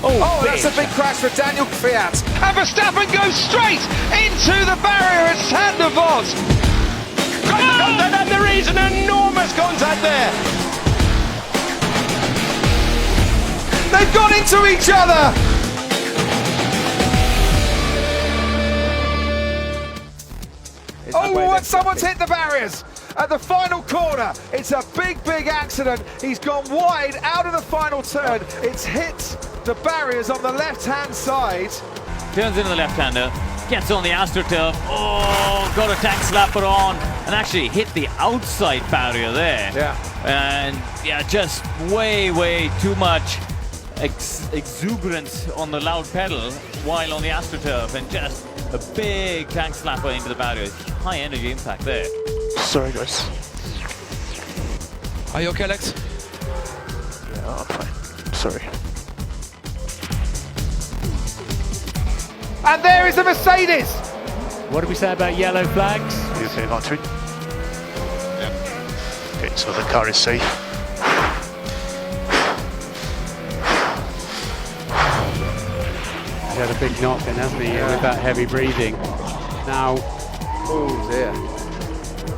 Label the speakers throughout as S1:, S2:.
S1: Oh, that's a big crash for Daniel Kvyat.
S2: And Verstappen goes straight into the barrier. It's Sainte Vos. And there is an enormous contact there.
S1: They've gone into each other. Oh, and someone's hit the barriers at the final corner. It's a big, big accident. He's gone wide out of the final turn. It's hit the barriers on the left-hand side.
S3: Turns into the left-hander, gets on the AstroTurf. Oh, got a tank slapper on and actually hit the outside barrier there.
S1: Yeah.
S3: And yeah, just way too much exuberance on the loud pedal while on the AstroTurf, and just a big tank slapper into the barrier. High energy impact there.
S4: Sorry guys.
S1: Are you okay, Alex?
S4: Yeah, I'm fine. Sorry.
S1: And there is the Mercedes.
S5: What do we say about yellow flags?
S4: You okay, Valtteri? Yeah. Okay, so the car is safe.
S5: He's had a big knock then, hasn't he, with that heavy breathing. Now,
S1: Oh dear.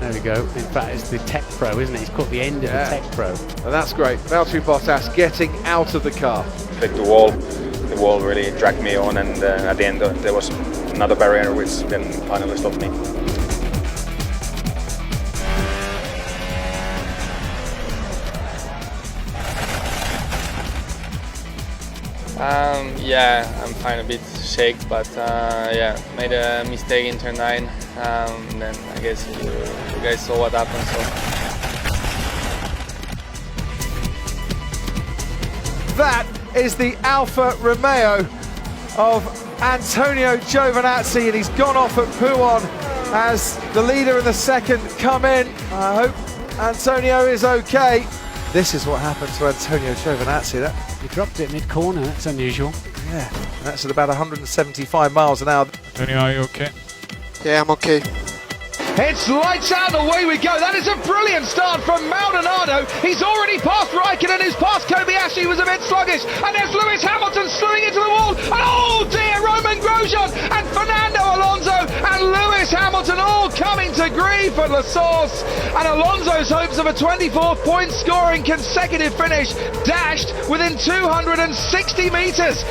S5: there we go. In fact, it's the Tech Pro, isn't it? He's caught the end of the Tech Pro.
S1: And that's great. Valtteri Bottas getting out of the car.
S6: Hit the wall. The wall really dragged me on, and at the end there was another barrier which then finally stopped me.
S7: Yeah, I'm fine, a bit shaken, but yeah, made a mistake in turn 9. Then I guess you guys saw what happened. So
S1: That is the Alfa Romeo of Antonio Giovinazzi, and he's gone off at Pouhon as the leader and the second come in. I hope Antonio is okay. This is what happened to Antonio Giovinazzi.
S5: He dropped it mid-corner, that's unusual.
S1: Yeah, that's at about 175 miles an hour.
S8: Antonio, are you okay?
S4: Yeah, I'm okay.
S2: It's lights out, away we go. That is a brilliant start from Maldonado. He's already passed Raikkonen, who's passed Kobayashi, who was a bit sluggish. And there's Lewis Hamilton slewing into the wall. And oh dear, Roman Grosjean and Fernando Alonso and Lewis Hamilton all coming to grief at La Source. And Alonso's hopes of a 24-point scoring consecutive finish dashed within 260 metres.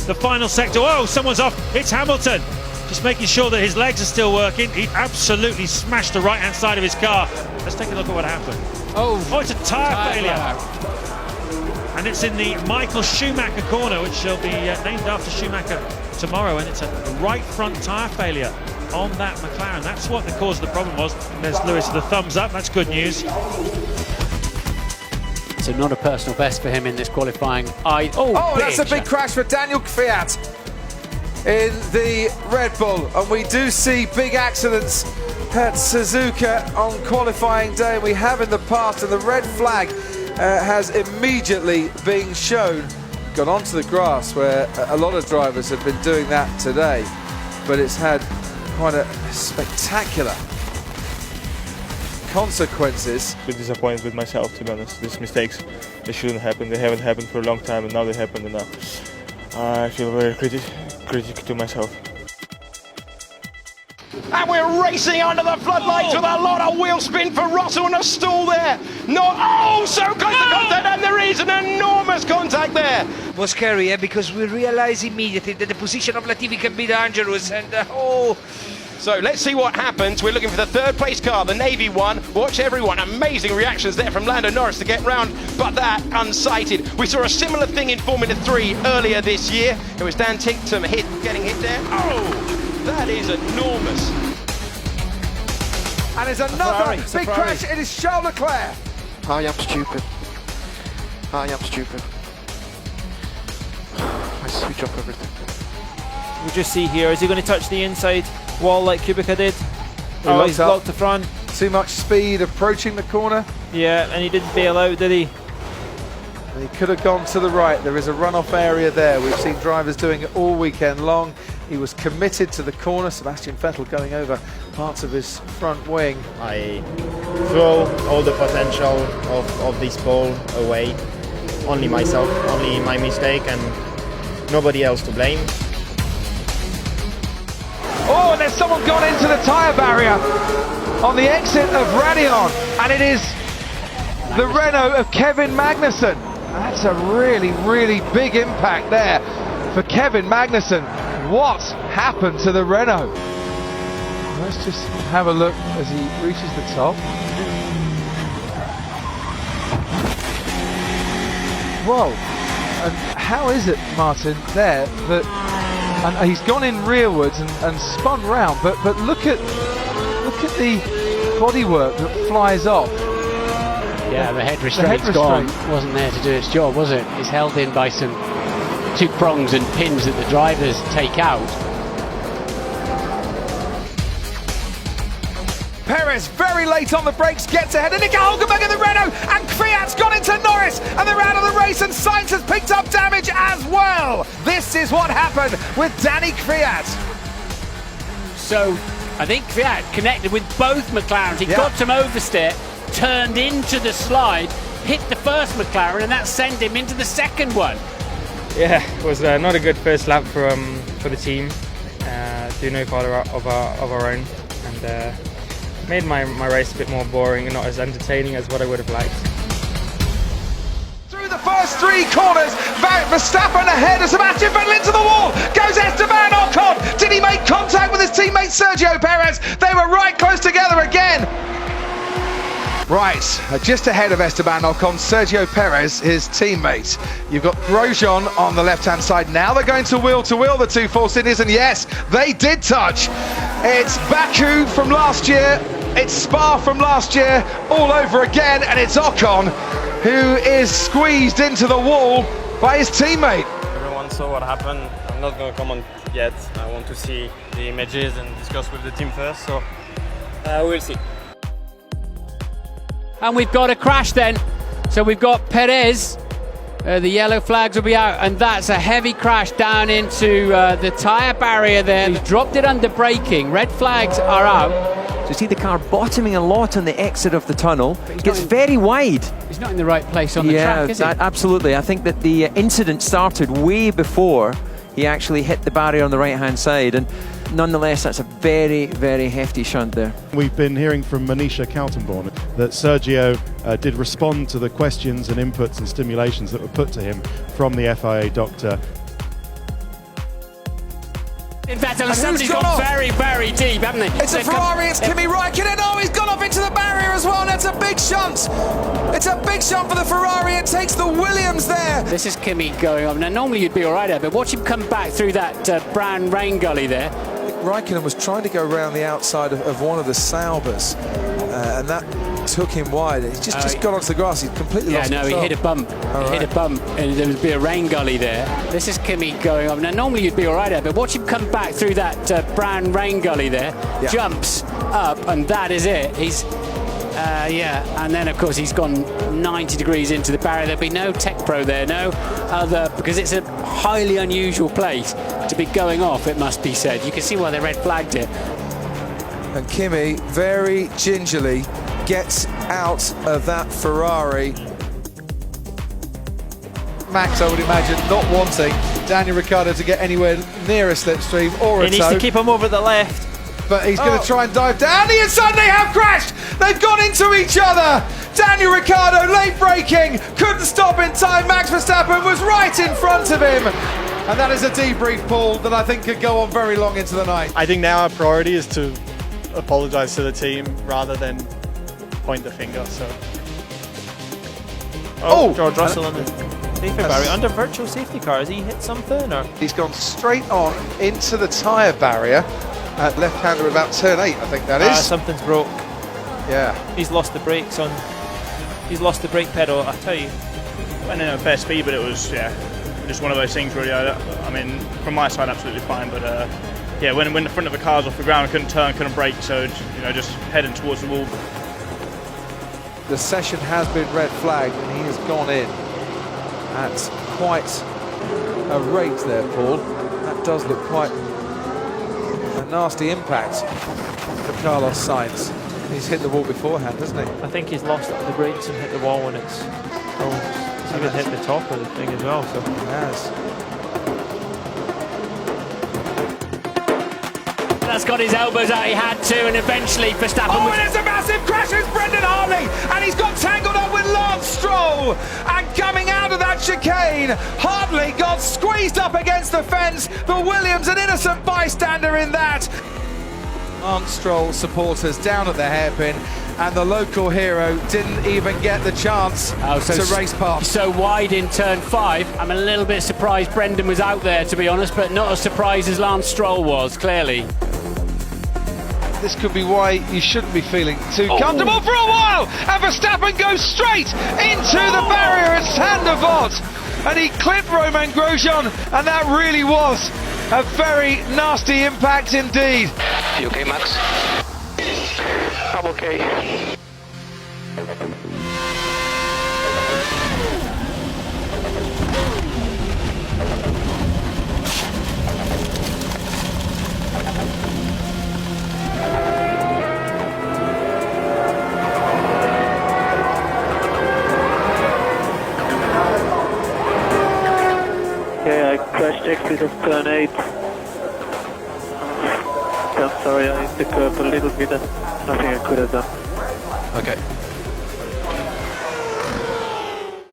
S9: The final sector. Oh, someone's off. It's Hamilton. Just making sure that his legs are still working. He absolutely smashed the right-hand side of his car. Let's take a look at what happened. Oh, it's a tyre failure. And it's in the Michael Schumacher corner, which shall be named after Schumacher tomorrow. And it's a right front tyre failure on that McLaren. That's what the cause of the problem was. And there's Lewis with the thumbs up. That's good news.
S5: So not a personal best for him in this qualifying.
S1: Oh, that's a big crash for Daniel Kvyat in the Red Bull. And we do see big accidents at Suzuka on qualifying day. We have in the past, and the red flag has immediately been shown. Gone onto the grass, where a lot of drivers have been doing that today. But it's had quite a spectacular consequences.
S10: A bit disappointed with myself, to be honest. These mistakes, they shouldn't happen. They haven't happened for a long time, and now they happened, and I feel very critical to myself.
S2: And we're racing under the floodlights with a lot of wheel spin for Russell and a stall there. So close to contact, and there is an enormous contact there.
S11: It was scary, because we realized immediately that the position of Latifi can be dangerous, and
S2: So let's see what happens. We're looking for the third place car, the Navy one. Watch everyone. Amazing reactions there from Lando Norris to get round, but that unsighted. We saw a similar thing in Formula 3 earlier this year. It was Dan Ticktum getting hit there. Oh, that is enormous.
S1: And there's another big crash. It is Charles Leclerc.
S4: I am stupid. I am stupid. I switch off everything.
S12: We'll just see here, is he going to touch the inside wall like Kubica did? Oh, he's blocked the front.
S1: Too much speed approaching the corner.
S12: Yeah, and he didn't bail out, did he?
S1: And he could have gone to the right. There is a runoff area there. We've seen drivers doing it all weekend long. He was committed to the corner. Sebastian Vettel going over parts of his front wing.
S8: throw all the potential of this ball away. Only myself, only my mistake, and nobody else to blame.
S2: Oh, and there's someone gone into the tyre barrier on the exit of Raidillon, and it is the Renault of Kevin Magnussen. That's a really, really big impact there for Kevin Magnussen. What happened to the Renault? Let's just have a look as he reaches the top. Whoa, and how is it, Martin, there, that and he's gone in rearwards and spun round, but look at the bodywork that flies off.
S5: Yeah, the head restraint's gone. Wasn't there to do its job, was it? It's held in by some two prongs and pins that the drivers take out.
S1: Perez very late on the brakes, gets ahead, and Nico Hülkenberg in the Renault, and Kvyat's gone into Norris, and they're out of the race, and Sainz has picked up damage as well. This is what happened with Danny Kvyat.
S5: So I think Kvyat connected with both McLarens. He got some oversteer, turned into the slide, hit the first McLaren, and that sent him into the second one.
S7: Yeah, it was not a good first lap for the team. Do no fault of our own, and made my race a bit more boring and not as entertaining as what I would have liked.
S1: Through the first three corners, Verstappen ahead of Sebastian Vettel into the wall. Goes Esteban Ocon. Did he make contact with his teammate Sergio Perez? They were right close together again. Right, just ahead of Esteban Ocon, Sergio Perez, his teammate. You've got Grosjean on the left-hand side. Now they're going to wheel, the two Force Indians, and yes, they did touch. It's Baku from last year, it's Spa from last year, all over again, and it's Ocon who is squeezed into the wall by his teammate.
S13: Everyone saw what happened. I'm not going to comment yet. I want to see the images and discuss with the team first, so we'll see.
S5: And we've got a crash then. So we've got Perez. The yellow flags will be out, and that's a heavy crash down into the tyre barrier there. He's dropped it under braking. Red flags are out.
S14: So you see the car bottoming a lot on the exit of the tunnel. It gets very wide.
S5: He's not in the right place on the track, is he?
S14: Absolutely. I think that the incident started way before he actually hit the barrier on the right-hand side, and nonetheless, that's a very, very hefty shunt there.
S15: We've been hearing from Manisha Kaltenborn that Sergio did respond to the questions and inputs and stimulations that were put to him from the FIA doctor.
S5: In fact, somebody's gone very, very deep, haven't they?
S1: It's a Ferrari, it's Kimi Räikkönen. Oh, he's gone off into the barrier as well, and it's a big shunt. It's a big shunt for the Ferrari. It takes the Williams there.
S5: This is Kimi going off. Now, normally you'd be all right there, but watch him come back through that brown rain gully there.
S1: Raikkonen was trying to go around the outside of one of the Saubers, and that took him wide. He's just got onto the grass. He's completely lost control.
S5: He hit a bump. Hit a bump, and there would be a rain gully there. This is Kimi going off. Now, normally you'd be all right there, but watch him come back through that brown rain gully there. Yeah. Jumps up, and that is it. He's and then of course he's gone 90 degrees into the barrier. There'll be no Tech Pro there, no other, because it's a highly unusual place to be going off, it must be said. You can see why they red flagged it.
S1: And Kimi very gingerly gets out of that Ferrari. Max, I would imagine, not wanting Daniel Ricciardo to get anywhere near a slipstream or a
S12: He needs to keep him over the left.
S1: But he's going to try and dive down. The inside, they have crashed. They've gone into each other. Daniel Ricciardo late braking, couldn't stop in time. Max Verstappen was right in front of him. And that is a debrief, Paul, that I think could go on very long into the night.
S10: I think now our priority is to apologise to the team rather than point the finger. So.
S12: George Russell on the safety barrier under virtual safety car. Has he hit something? Or?
S1: He's gone straight on into the tyre barrier. Left-hander about turn 8, I think that is.
S12: Something's broke.
S1: Yeah.
S12: He's lost the brakes on. He's lost the brake pedal. I tell you.
S10: Went in at best speed, but it was just one of those things really. I mean, from my side, absolutely fine, but when the front of the car's off the ground, I couldn't turn, couldn't brake, so just heading towards the wall.
S1: The session has been red flagged, and he has gone in at quite a rate there, Paul. That does look quite a nasty impact for Carlos Sainz. He's hit the wall beforehand, hasn't he?
S12: I think he's lost the brakes and hit the wall when it's. He's even hit the top of the thing as well. So
S1: he has.
S5: That's got his elbows out, he had to, and eventually Verstappen.
S2: Oh, and there's a massive crash. It's Brendan Hartley, and he's got tangled up with Lance Stroll. And coming out of that chicane, Hartley got squeezed up against the fence, but Williams, an innocent bystander in that.
S1: Lance Stroll supporters down at the hairpin, and the local hero didn't even get the chance to race past.
S5: So wide in turn 5. I'm a little bit surprised Brendan was out there, to be honest, but not as surprised as Lance Stroll was, clearly.
S2: This could be why you shouldn't be feeling too comfortable for a while. And Verstappen goes straight into the barrier at Sandevot. And he clipped Romain Grosjean, and that really was a very nasty impact indeed.
S16: You okay, Max? I'm okay.
S17: Okay, I crashed exit of turn 8. I'm sorry, I hit the curb a little bit and nothing I could have done.
S1: Okay.